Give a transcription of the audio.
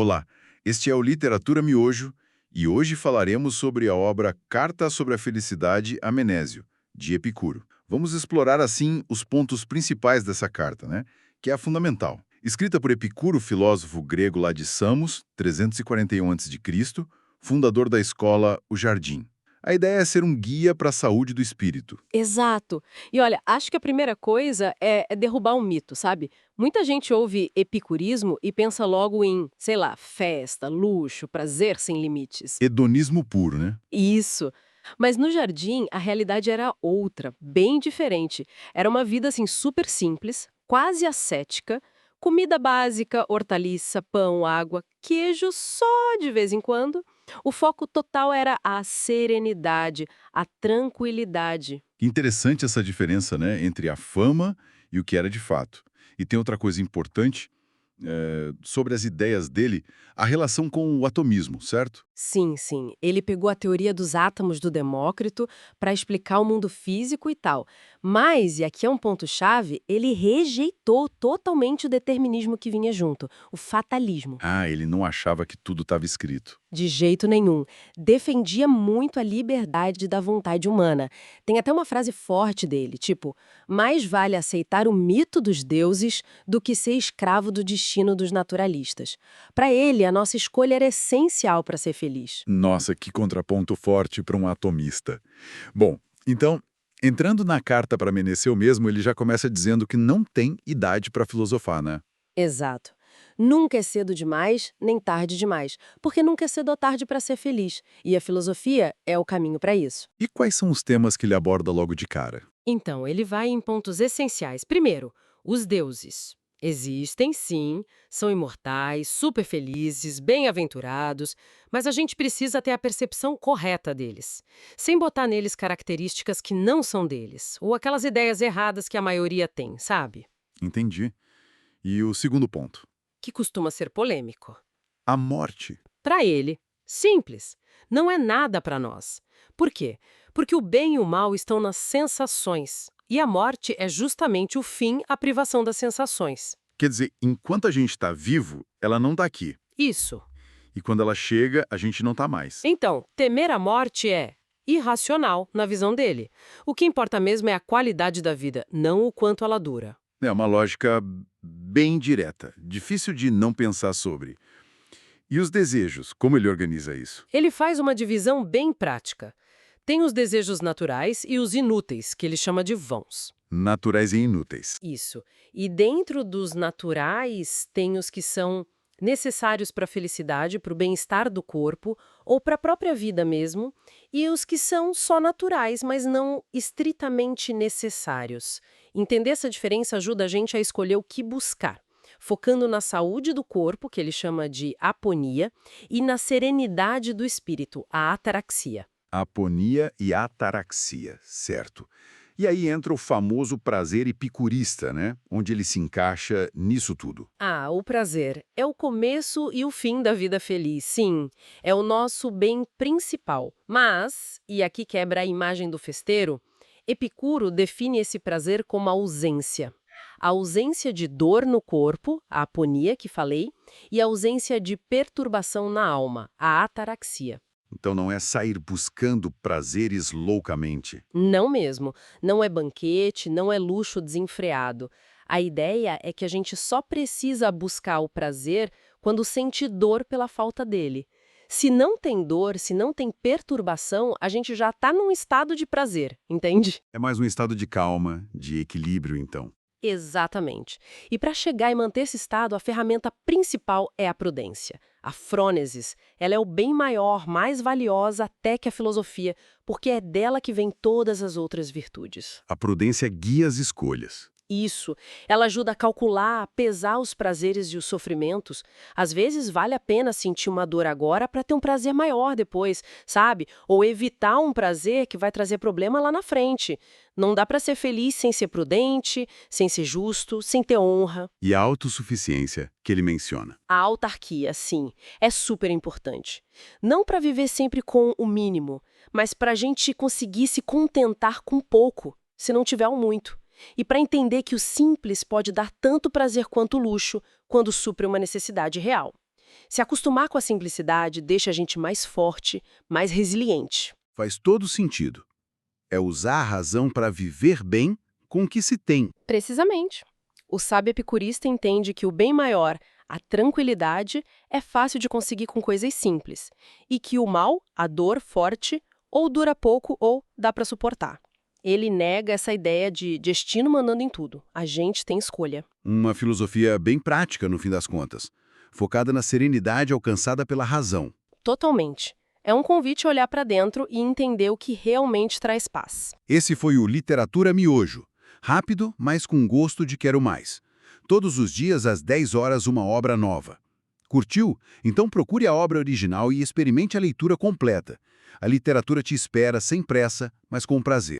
Olá, este é o Literatura Miojo e hoje falaremos sobre a obra Carta sobre a Felicidade a Menésio, de Epicuro. Vamos explorar, assim, os pontos principais dessa carta, né? Que é a fundamental. Escrita por Epicuro, filósofo grego lá de Samos, 341 a.C., fundador da escola O Jardim. A ideia é ser um guia para a saúde do espírito. Exato. E olha, acho que a primeira coisa é derrubar um mito, sabe? Muita gente ouve epicurismo e pensa logo em, sei lá, festa, luxo, prazer sem limites. Hedonismo puro, né? Isso. Mas no jardim, a realidade era outra, bem diferente. Era uma vida assim super simples, quase ascética, comida básica, hortaliça, pão, água, queijo só de vez em quando. O foco total era a serenidade, a tranquilidade. Que interessante essa diferença, né, entre a fama e o que era de fato. E tem outra coisa importante, sobre as ideias dele, a relação com o atomismo, certo? Sim, sim. Ele pegou a teoria dos átomos do Demócrito para explicar o mundo físico e tal. Mas, e aqui é um ponto-chave, ele rejeitou totalmente o determinismo que vinha junto, o fatalismo. Ah, ele não achava que tudo estava escrito. De jeito nenhum. Defendia muito a liberdade da vontade humana. Tem até uma frase forte dele, tipo: mais vale aceitar o mito dos deuses do que ser escravo do destino dos naturalistas. Para ele, a nossa escolha era essencial para ser feliz. Nossa, que contraponto forte para um atomista. Bom, então, entrando na carta para Meneceu mesmo, ele já começa dizendo que não tem idade para filosofar, né? Exato. Nunca é cedo demais, nem tarde demais, porque nunca é cedo ou tarde para ser feliz. E a filosofia é o caminho para isso. E quais são os temas que ele aborda logo de cara? Então, ele vai em pontos essenciais. Primeiro, os deuses. Existem, sim, são imortais, super felizes, bem-aventurados, mas a gente precisa ter a percepção correta deles, sem botar neles características que não são deles, ou aquelas ideias erradas que a maioria tem, sabe? Entendi. E o segundo ponto? Que costuma ser polêmico. A morte. Para ele, simples, não é nada para nós. Por quê? Porque o bem e o mal estão nas sensações. E a morte é justamente o fim, a privação das sensações. Quer dizer, enquanto a gente está vivo, ela não está aqui. Isso. E quando ela chega, a gente não está mais. Então, temer a morte é irracional na visão dele. O que importa mesmo é a qualidade da vida, não o quanto ela dura. É uma lógica bem direta, difícil de não pensar sobre. E os desejos, como ele organiza isso? Ele faz uma divisão bem prática. Tem os desejos naturais e os inúteis, que ele chama de vãos. Naturais e inúteis. Isso. E dentro dos naturais, tem os que são necessários para a felicidade, para o bem-estar do corpo ou para a própria vida mesmo, e os que são só naturais, mas não estritamente necessários. Entender essa diferença ajuda a gente a escolher o que buscar, focando na saúde do corpo, que ele chama de aponia, e na serenidade do espírito, a ataraxia. Aponia e ataraxia, certo. E aí entra o famoso prazer epicurista, né? Onde ele se encaixa nisso tudo. Ah, o prazer é o começo e o fim da vida feliz, sim. É o nosso bem principal. Mas, e aqui quebra a imagem do festeiro, Epicuro define esse prazer como a ausência. A ausência de dor no corpo, a aponia que falei, e a ausência de perturbação na alma, a ataraxia. Então não é sair buscando prazeres loucamente. Não mesmo. Não é banquete, não é luxo desenfreado. A ideia é que a gente só precisa buscar o prazer quando sente dor pela falta dele. Se não tem dor, se não tem perturbação, a gente já está num estado de prazer, entende? É mais um estado de calma, de equilíbrio, então. Exatamente. E para chegar e manter esse estado, a ferramenta principal é a prudência. A frônesis, ela é o bem maior, mais valiosa até que a filosofia, porque é dela que vem todas as outras virtudes. A prudência guia as escolhas. Isso. Ela ajuda a calcular, a pesar os prazeres e os sofrimentos. Às vezes vale a pena sentir uma dor agora para ter um prazer maior depois, sabe? Ou evitar um prazer que vai trazer problema lá na frente. Não dá para ser feliz sem ser prudente, sem ser justo, sem ter honra. E a autossuficiência que ele menciona. A autarquia, sim, é super importante. Não para viver sempre com o mínimo, mas para a gente conseguir se contentar com pouco, se não tiver o muito. E para entender que o simples pode dar tanto prazer quanto o luxo, quando supre uma necessidade real. Se acostumar com a simplicidade deixa a gente mais forte, mais resiliente. Faz todo sentido. É usar a razão para viver bem com o que se tem. Precisamente. O sábio epicurista entende que o bem maior, a tranquilidade, é fácil de conseguir com coisas simples, e que o mal, a dor forte, ou dura pouco ou dá para suportar. Ele nega essa ideia de destino mandando em tudo. A gente tem escolha. Uma filosofia bem prática, no fim das contas, focada na serenidade alcançada pela razão. Totalmente. É um convite a olhar para dentro e entender o que realmente traz paz. Esse foi o Literatura Miojo. Rápido, mas com gosto de quero mais. Todos os dias, às 10 horas, uma obra nova. Curtiu? Então procure a obra original e experimente a leitura completa. A literatura te espera sem pressa, mas com prazer.